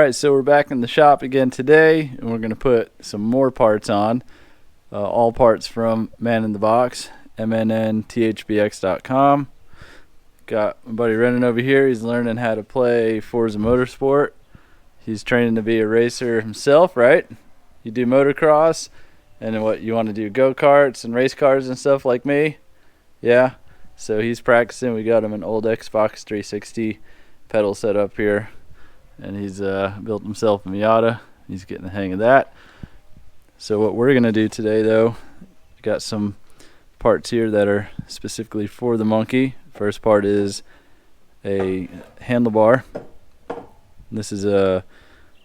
Alright, so we're back in the shop again today, and we're going to put some more parts on. All parts from MNNTHBX, MNNTHBX.com. Got my buddy Renan over here. He's learning how to play Forza Motorsport. He's training to be a racer himself, right? You do motocross, and what you want to do, go-karts and race cars and stuff like me? Yeah? So he's practicing. We got him an old Xbox 360 pedal set up here. And he's built himself a Miata. He's getting the hang of that. So what we're going to do today, though, got some parts here that are specifically for the monkey. First part is a handlebar. This is a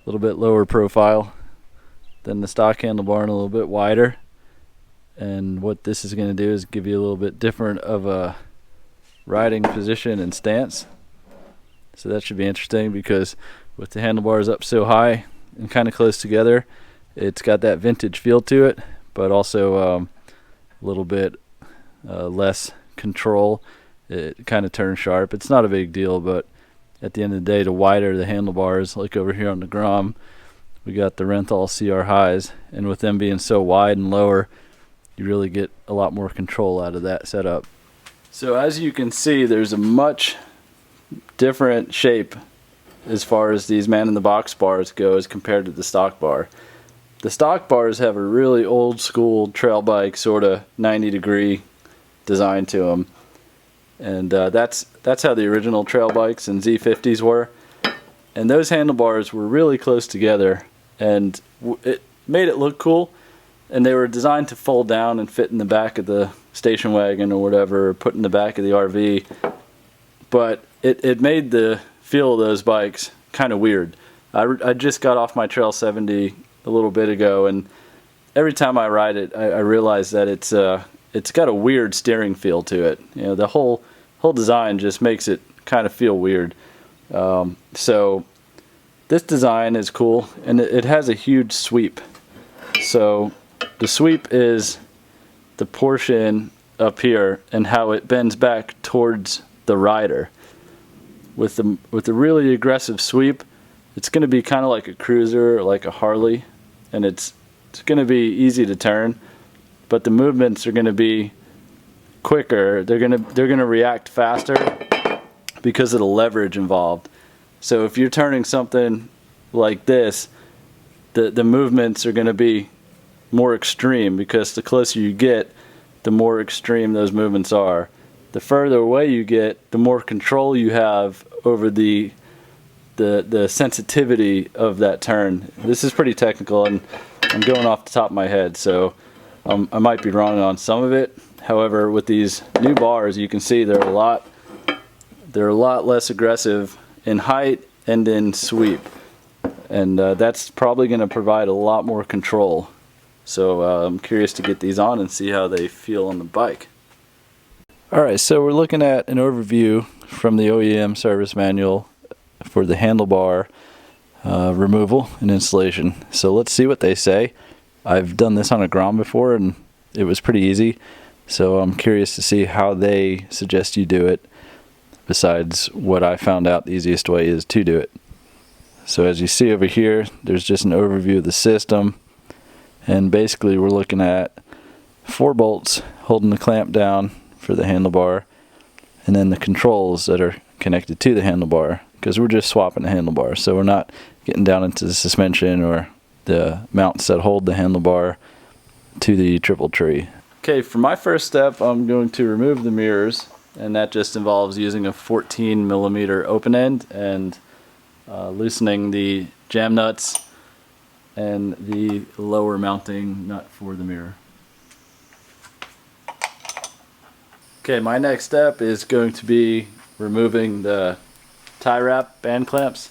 little bit lower profile than the stock handlebar and a little bit wider. And what this is going to do is give you a little bit different of a riding position and stance. So that should be interesting because with the handlebars up so high and kind of close together, it's got that vintage feel to it, but also a little bit less control. It kind of turns sharp. It's not a big deal, but at the end of the day, the wider the handlebars, like over here on the Grom, we got the Renthal CR highs, and with them being so wide and lower, you really get a lot more control out of that setup. So as you can see, there's a much different shape as far as these MNNTHBX bars go as compared to the stock bar. The stock bars have a really old school trail bike sort of 90-degree design to them, and that's how the original trail bikes and Z50s were. And those handlebars were really close together, and it made it look cool. And they were designed to fold down and fit in the back of the station wagon or whatever, or put in the back of the RV. But it made the feel of those bikes kind of weird. I just got off my Trail 70 a little bit ago, and every time I ride it, I realize that it's got a weird steering feel to it. You know, the whole design just makes it kind of feel weird. So this design is cool, and it has a huge sweep. So the sweep is the portion up here and how it bends back towards the rider. With the really aggressive sweep, it's going to be kind of like a cruiser or like a Harley, and it's going to be easy to turn, but the movements are going to be quicker. They're going to react faster because of the leverage involved. So if you're turning something like this, the movements are going to be more extreme because the closer you get, the more extreme those movements are. The further away you get, the more control you have over the sensitivity of that turn. This is pretty technical, and I'm going off the top of my head, so I might be wrong on some of it. However, with these new bars, you can see they're a lot less aggressive in height and in sweep, and that's probably going to provide a lot more control. So I'm curious to get these on and see how they feel on the bike. Alright, so we're looking at an overview from the OEM service manual for the handlebar removal and installation. So let's see what they say. I've done this on a Grom before and it was pretty easy, so I'm curious to see how they suggest you do it, besides what I found out the easiest way is to do it. So as you see over here, there's just an overview of the system, and basically we're looking at 4 bolts holding the clamp down for the handlebar, and then the controls that are connected to the handlebar, because we're just swapping the handlebar, so we're not getting down into the suspension or the mounts that hold the handlebar to the triple tree. Okay, for my first step, I'm going to remove the mirrors, and that just involves using a 14mm open end and loosening the jam nuts and the lower mounting nut for the mirror. Okay, my next step is going to be removing the tie wrap band clamps.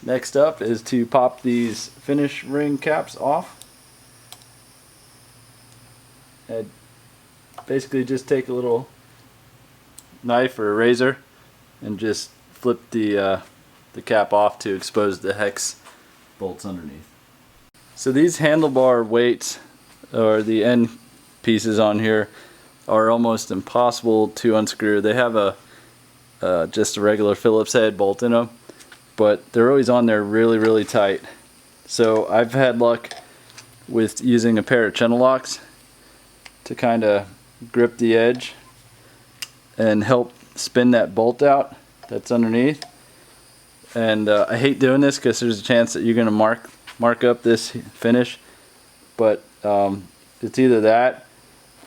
Next up is to pop these finish ring caps off. And basically just take a little knife or a razor and just flip the cap off to expose the hex bolts underneath. So these handlebar weights, or the end pieces on here, are almost impossible to unscrew. They have just a regular Phillips head bolt in them, but they're always on there really tight. So I've had luck with using a pair of channel locks to kind of grip the edge and help spin that bolt out that's underneath. And I hate doing this because there's a chance that you're going to mark up this finish, but it's either that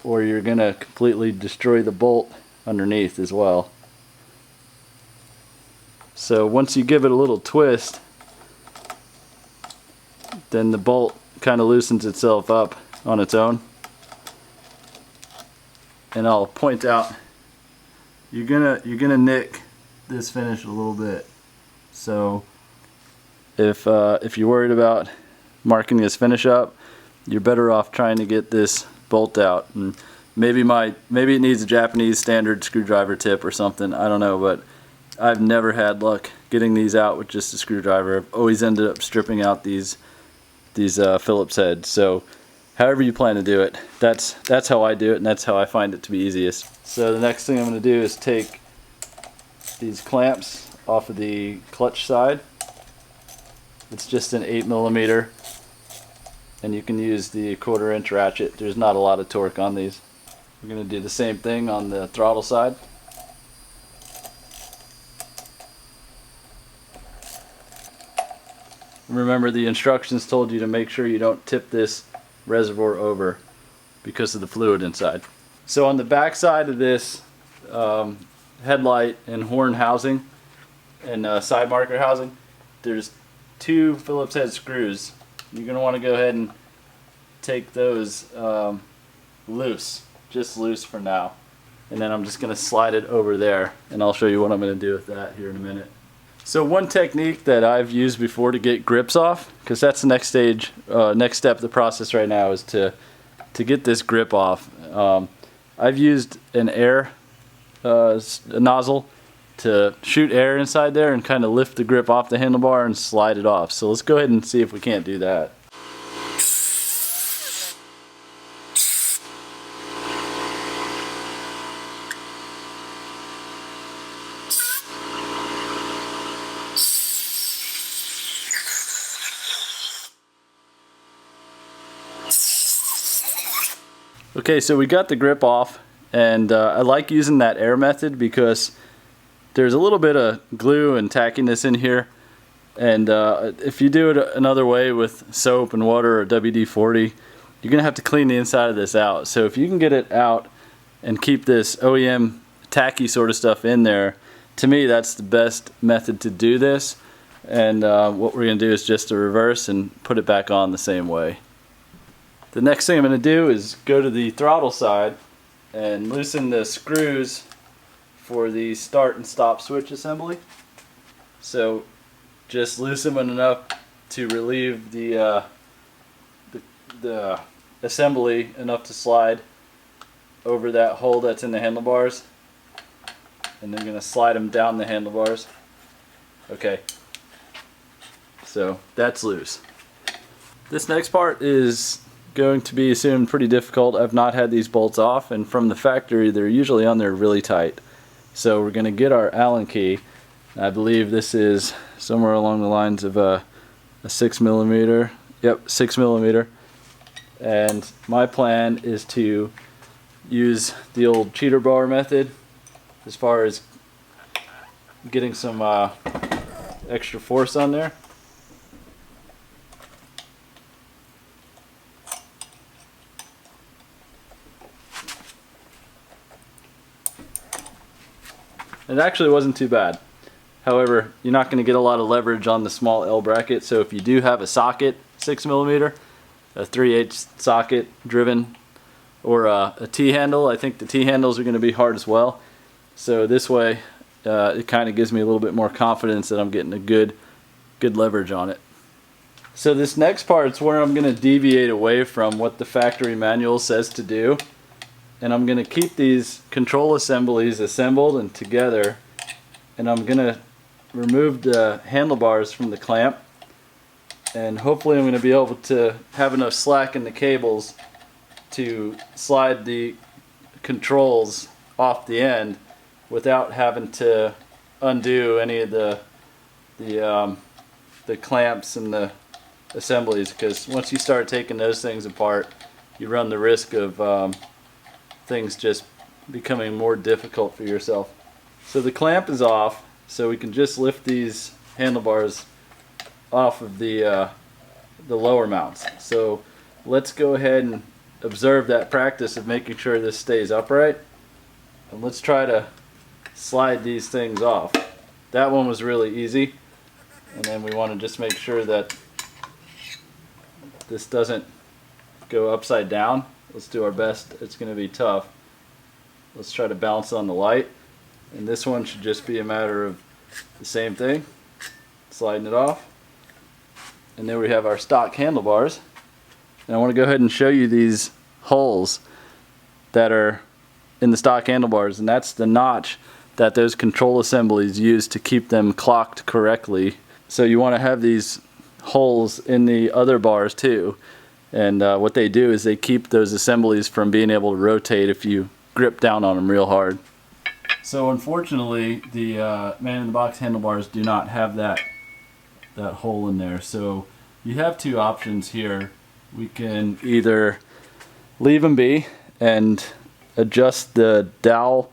or you're going to completely destroy the bolt underneath as well. So once you give it a little twist, then the bolt kind of loosens itself up on its own. And I'll point out, you're gonna nick this finish a little bit. So if you're worried about marking this finish up, you're better off trying to get this bolt out. And maybe it needs a Japanese standard screwdriver tip or something, I don't know, but I've never had luck getting these out with just a screwdriver. I've always ended up stripping out these Phillips heads. So however you plan to do it, that's how I do it, and that's how I find it to be easiest. So the next thing I'm going to do is take these clamps off of the clutch side. It's just an 8mm, and you can use the 1/4 inch ratchet. There's not a lot of torque on these. We're going to do the same thing on the throttle side. Remember, the instructions told you to make sure you don't tip this reservoir over because of the fluid inside. So on the back side of this headlight and horn housing and side marker housing, there's 2 Phillips head screws. You're going to want to go ahead and take those loose, just loose for now. And then I'm just going to slide it over there, and I'll show you what I'm going to do with that here in a minute. So one technique that I've used before to get grips off, because that's the next stage, next step of the process right now, is to get this grip off. I've used an air nozzle to shoot air inside there and kind of lift the grip off the handlebar and slide it off. So let's go ahead and see if we can't do that. Okay, so we got the grip off, and I like using that air method because there's a little bit of glue and tackiness in here, and if you do it another way with soap and water or WD-40, you're gonna have to clean the inside of this out. So if you can get it out and keep this OEM tacky sort of stuff in there, to me that's the best method to do this. And what we're gonna do is just a reverse and put it back on the same way. The next thing I'm going to do is go to the throttle side and loosen the screws for the start and stop switch assembly. So just loosen them enough to relieve the assembly enough to slide over that hole that's in the handlebars, and then I'm going to slide them down the handlebars. Okay, so that's loose. This next part is going to be assumed pretty difficult. I've not had these bolts off, and from the factory they're usually on there really tight. So we're going to get our Allen key. I believe this is somewhere along the lines of a 6mm. Yep, 6mm. And my plan is to use the old cheater bar method as far as getting some extra force on there. It actually wasn't too bad. However, you're not going to get a lot of leverage on the small L bracket, so if you do have a socket, 6mm, a 3/8 socket driven, or a T-handle, I think the T-handles are going to be hard as well. So this way, it kind of gives me a little bit more confidence that I'm getting a good leverage on it. So this next part is where I'm going to deviate away from what the factory manual says to do. And I'm going to keep these control assemblies assembled and together, and I'm going to remove the handlebars from the clamp, and hopefully I'm going to be able to have enough slack in the cables to slide the controls off the end without having to undo any of the the clamps and the assemblies, because once you start taking those things apart, you run the risk of things just becoming more difficult for yourself. So the clamp is off, so we can just lift these handlebars off of the lower mounts. So let's go ahead and observe that practice of making sure this stays upright, and let's try to slide these things off. That one was really easy, and then we want to just make sure that this doesn't go upside down. Let's do our best. It's going to be tough. Let's try to balance on the light, and this one should just be a matter of the same thing, sliding it off. And then we have our stock handlebars, and I want to go ahead and show you these holes that are in the stock handlebars, and that's the notch that those control assemblies use to keep them clocked correctly. So you want to have these holes in the other bars too, and what they do is they keep those assemblies from being able to rotate if you grip down on them real hard. So unfortunately the man-in-the-box handlebars do not have that hole in there, so you have two options here. We can either leave them be and adjust the dowel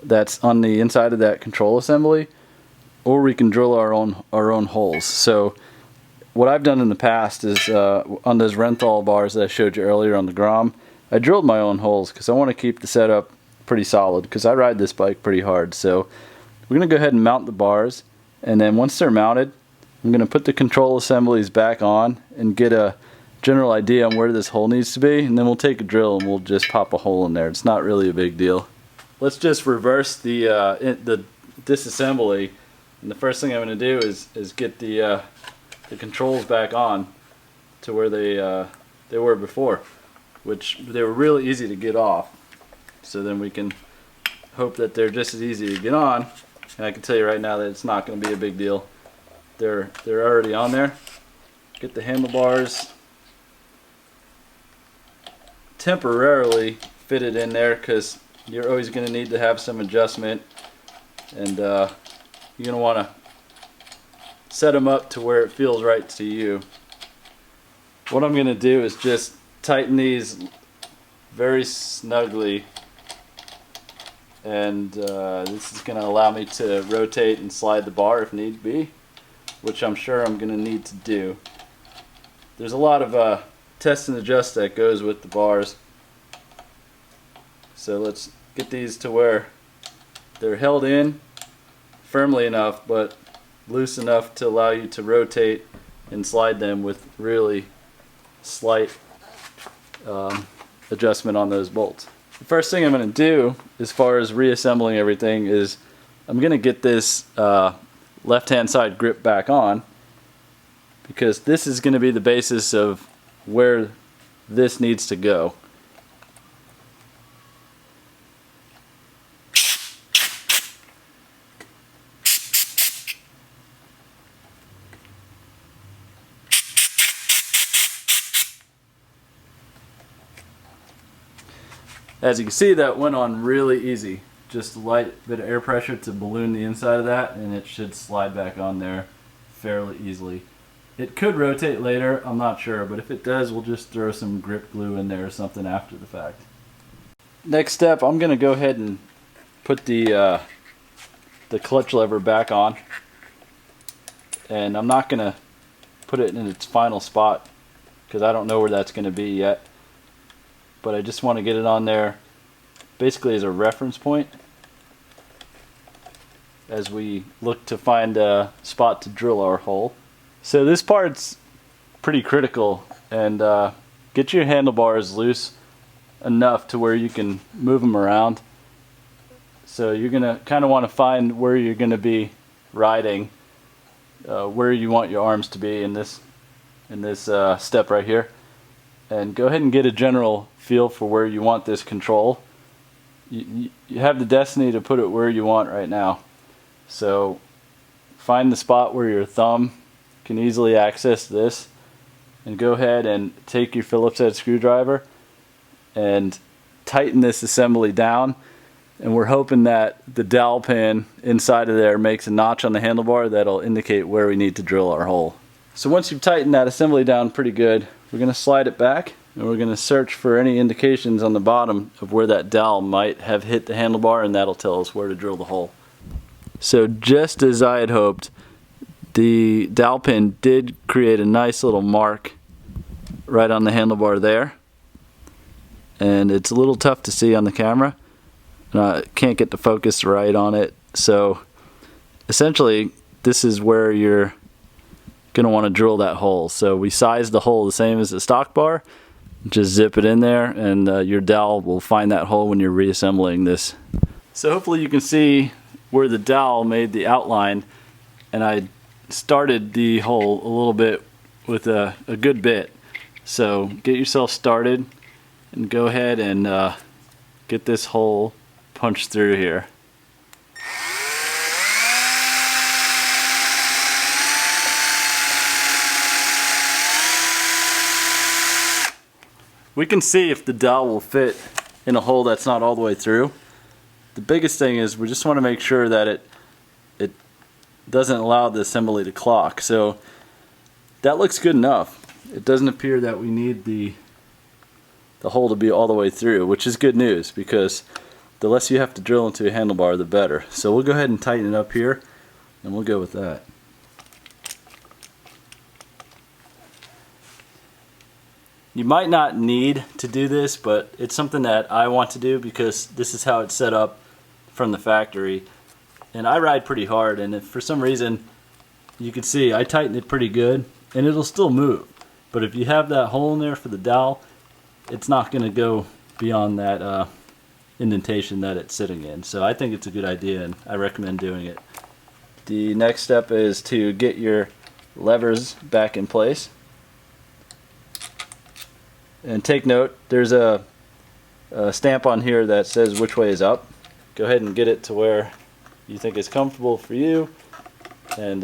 that's on the inside of that control assembly, or we can drill our own holes. So what I've done in the past is on those Renthal bars that I showed you earlier on the Grom, I drilled my own holes because I want to keep the setup pretty solid, because I ride this bike pretty hard. So we're going to go ahead and mount the bars, and then once they're mounted, I'm going to put the control assemblies back on and get a general idea on where this hole needs to be, and then we'll take a drill and we'll just pop a hole in there. It's not really a big deal. Let's just reverse the disassembly, and the first thing I'm going to do is get the controls back on to where they were before, which they were really easy to get off. So then we can hope that they're just as easy to get on, and I can tell you right now that it's not going to be a big deal. They're already on there. Get the handlebars temporarily fitted in there, because you're always going to need to have some adjustment, and you're going to want to set them up to where it feels right to you. What I'm going to do is just tighten these very snugly, and this is going to allow me to rotate and slide the bar if need be, which I'm sure I'm going to need to do. There's a lot of test and adjust that goes with the bars. So let's get these to where they're held in firmly enough, but loose enough to allow you to rotate and slide them with really slight adjustment on those bolts. The first thing I'm going to do as far as reassembling everything is I'm going to get this left hand side grip back on, because this is going to be the basis of where this needs to go. As you can see, that went on really easy. Just a light bit of air pressure to balloon the inside of that, and it should slide back on there fairly easily. It could rotate later, I'm not sure, but if it does, we'll just throw some grip glue in there or something after the fact. Next step, I'm going to go ahead and put the clutch lever back on, and I'm not going to put it in its final spot because I don't know where that's going to be yet. But I just want to get it on there basically as a reference point as we look to find a spot to drill our hole. So this part's pretty critical, and get your handlebars loose enough to where you can move them around. So you're going to kind of want to find where you're going to be riding, where you want your arms to be in this step right here, and go ahead and get a general feel for where you want this control. You have the destiny to put it where you want right now. So find the spot where your thumb can easily access this, and go ahead and take your Phillips head screwdriver and tighten this assembly down And we're hoping that the dowel pin inside of there makes a notch on the handlebar that'll indicate where we need to drill our hole. So once you've tightened that assembly down pretty good, we're going to slide it back and we're going to search for any indications on the bottom of where that dowel might have hit the handlebar, and that'll tell us where to drill the hole. So just as I had hoped, the dowel pin did create a nice little mark right on the handlebar there. And it's a little tough to see on the camera. I can't get the focus right on it. So essentially this is where you're going to want to drill that hole. So we size the hole the same as the stock bar. Just zip it in there and your dowel will find that hole when you're reassembling this. So hopefully you can see where the dowel made the outline, and I started the hole a little bit with a good bit. So get yourself started and go ahead and get this hole punched through here. We can see if the dowel will fit in a hole that's not all the way through. The biggest thing is we just want to make sure that it doesn't allow the assembly to clock. So that looks good enough. It doesn't appear that we need the hole to be all the way through, which is good news, because the less you have to drill into a handlebar, the better. So we'll go ahead and tighten it up here, and we'll go with that. You might not need to do this, but it's something that I want to do because this is how it's set up from the factory. And I ride pretty hard, and if for some reason you can see I tighten it pretty good, and it'll still move. But if you have that hole in there for the dowel, it's not going to go beyond that indentation that it's sitting in. So I think it's a good idea, and I recommend doing it. The next step is to get your levers back in place. And take note, there's a stamp on here that says which way is up. Go ahead and get it to where you think is comfortable for you, and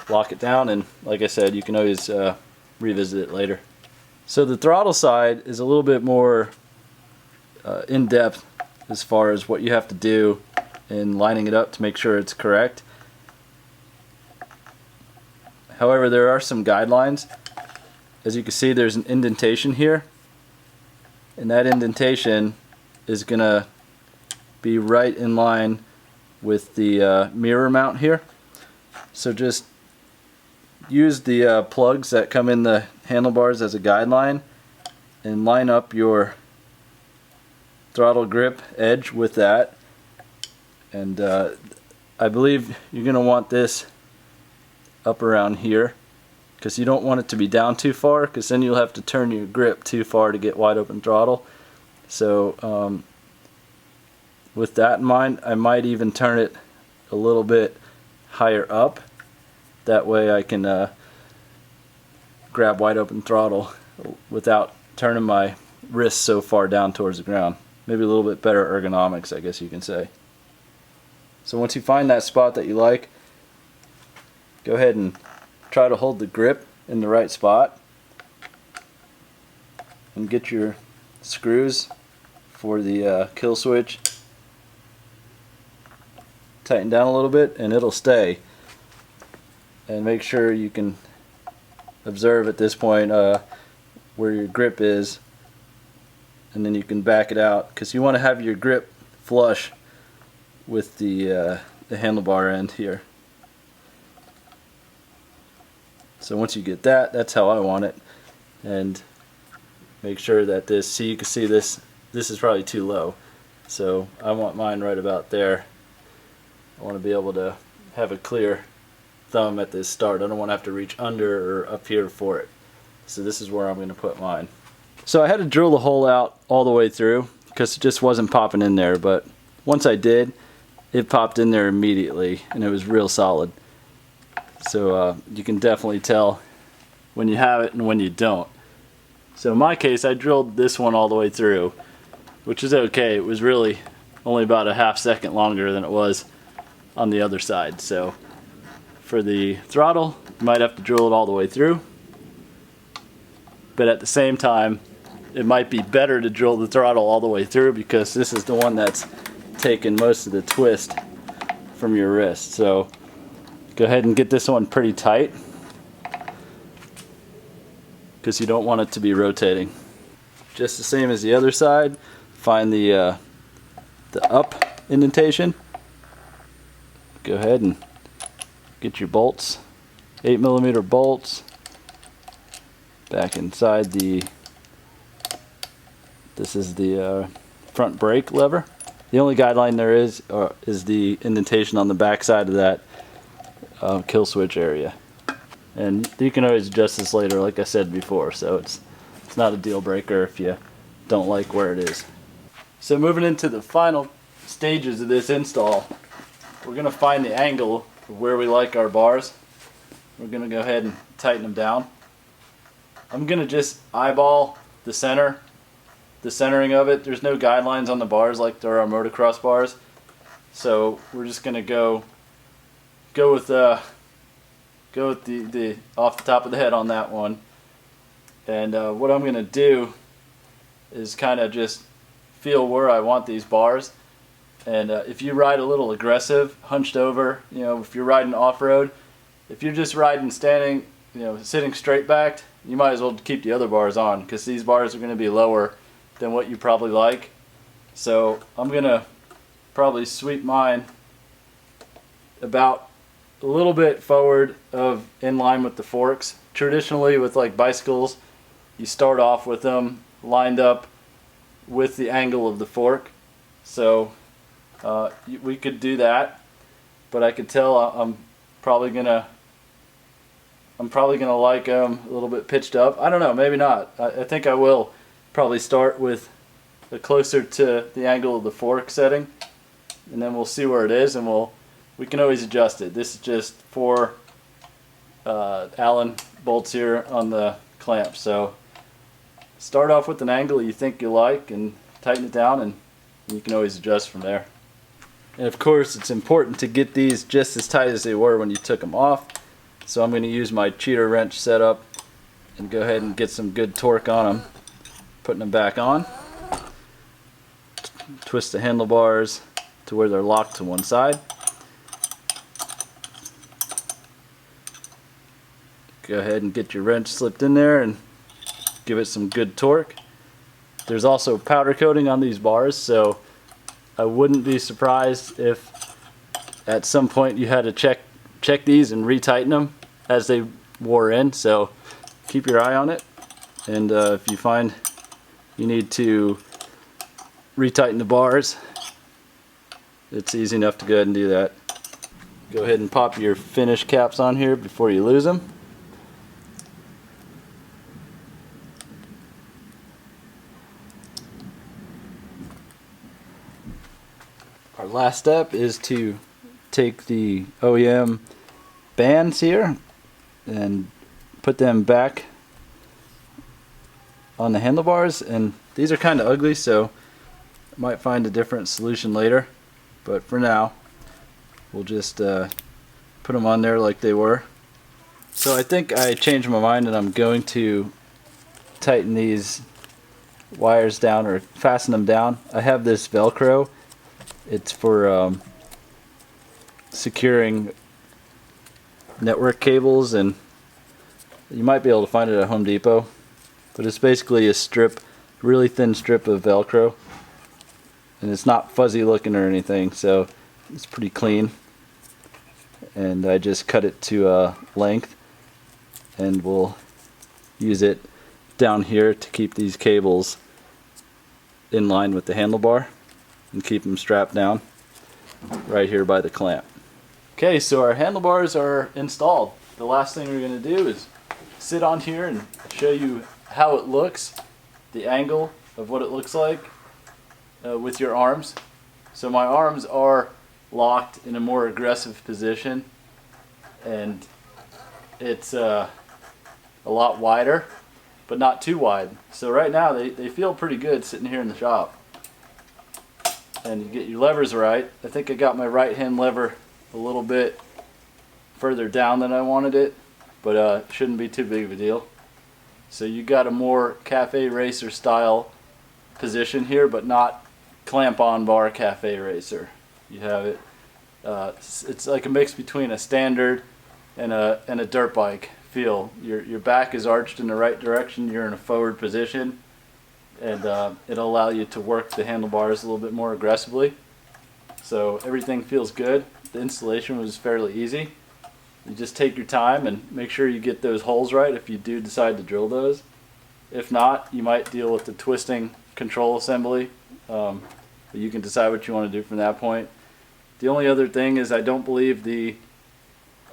lock it down, and like I said, you can always revisit it later. So the throttle side is a little bit more in-depth as far as what you have to do in lining it up to make sure it's correct. However, there are some guidelines. As you can see, there's an indentation here, and that indentation is going to be right in line with the mirror mount here. So just use the plugs that come in the handlebars as a guideline and line up your throttle grip edge with that. And I believe you're going to want this up around here, because you don't want it to be down too far, because then you'll have to turn your grip too far to get wide open throttle. So with that in mind, I might even turn it a little bit higher up. That way I can grab wide open throttle without turning my wrist so far down towards the ground. Maybe a little bit better ergonomics, I guess you can say. So once you find that spot that you like, go ahead and try to hold the grip in the right spot, and get your screws for the kill switch tighten down a little bit, and it'll stay. And make sure you can observe at this point where your grip is, and then you can back it out, because you want to have your grip flush with the handlebar end here. So once you get that, that's how I want it. And make sure that this, see, you can see this is probably too low. So I want mine right about there. I want to be able to have a clear thumb at this start. I don't want to have to reach under or up here for it. So this is where I'm going to put mine. So I had to drill the hole out all the way through because it just wasn't popping in there, but once I did, it popped in there immediately and it was real solid. So you can definitely tell when you have it and when you don't. So in my case, I drilled this one all the way through, which is okay. It was really only about a half second longer than it was on the other side. So for the throttle, you might have to drill it all the way through, but at the same time it might be better to drill the throttle all the way through, because this is the one that's taking most of the twist from your wrist. So go ahead and get this one pretty tight, because you don't want it to be rotating. Just the same as the other side, find the up indentation. Go ahead and get your bolts, 8mm bolts, back inside the, this is the front brake lever. The only guideline there is the indentation on the back side of that kill switch area. And you can always adjust this later, like I said before, so it's not a deal breaker if you don't like where it is. So moving into the final stages of this install, we're going to find the angle of where we like our bars. We're going to go ahead and tighten them down. I'm going to just eyeball the centering of it. There's no guidelines on the bars like there are motocross bars, so we're just going to go with the off the top of the head on that one. And what I'm going to do is kind of just feel where I want these bars. And if you ride a little aggressive, hunched over, you know, if you're riding off-road, if you're just riding standing, you know, sitting straight backed, you might as well keep the other bars on, because these bars are going to be lower than what you probably like. So I'm going to probably sweep mine about a little bit forward of in line with the forks. Traditionally with like bicycles, you start off with them lined up with the angle of the fork. So we could do that, but I could tell I'm probably gonna like them a little bit pitched up. I don't know, maybe not. I think I will probably start with closer to the angle of the fork setting, and then we'll see where it is, and we can always adjust it. This is just 4 Allen bolts here on the clamp. So start off with an angle you think you like and tighten it down, and you can always adjust from there. And of course it's important to get these just as tight as they were when you took them off. So I'm going to use my cheater wrench setup and go ahead and get some good torque on them. Putting them back on. Twist the handlebars to where they're locked to one side. Go ahead and get your wrench slipped in there and give it some good torque. There's also powder coating on these bars, so I wouldn't be surprised if at some point you had to check these and retighten them as they wore in. So keep your eye on it, and if you find you need to retighten the bars, it's easy enough to go ahead and do that. Go ahead and pop your finish caps on here before you lose them. Our last step is to take the OEM bands here and put them back on the handlebars, and these are kind of ugly, so I might find a different solution later, but for now we'll just put them on there like they were. So I think I changed my mind, and I'm going to tighten these wires down, or fasten them down. I have this Velcro. It's for securing network cables, and you might be able to find it at Home Depot, but it's basically a strip, really thin strip of Velcro, and it's not fuzzy looking or anything, so it's pretty clean. And I just cut it to length, and we'll use it down here to keep these cables in line with the handlebar and keep them strapped down right here by the clamp. Okay, so our handlebars are installed. The last thing we're going to do is sit on here and show you how it looks, the angle of what it looks like with your arms. So my arms are locked in a more aggressive position, and it's a lot wider, but not too wide. So right now they feel pretty good sitting here in the shop. And you get your levers right. I think I got my right hand lever a little bit further down than I wanted it, but it shouldn't be too big of a deal. So you got a more cafe racer style position here, but not clamp-on bar cafe racer. You have it. It's like a mix between a standard and a dirt bike feel. Your back is arched in the right direction. You're in a forward position, and it'll allow you to work the handlebars a little bit more aggressively. So everything feels good. The installation was fairly easy. You just take your time and make sure you get those holes right if you do decide to drill those. If not, you might deal with the twisting control assembly. But you can decide what you want to do from that point. The only other thing is I don't believe the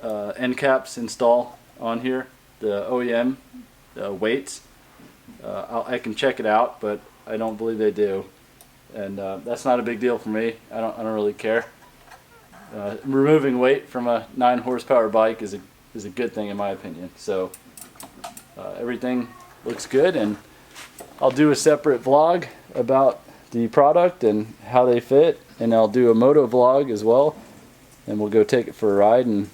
end caps install on here, the OEM weights. I can check it out, but I don't believe they do. And that's not a big deal for me. I don't really care. Removing weight from a 9 horsepower bike is a good thing in my opinion. So everything looks good, and I'll do a separate vlog about the product and how they fit, and I'll do a moto vlog as well, and we'll go take it for a ride and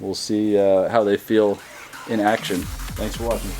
we'll see how they feel in action. Thanks for watching.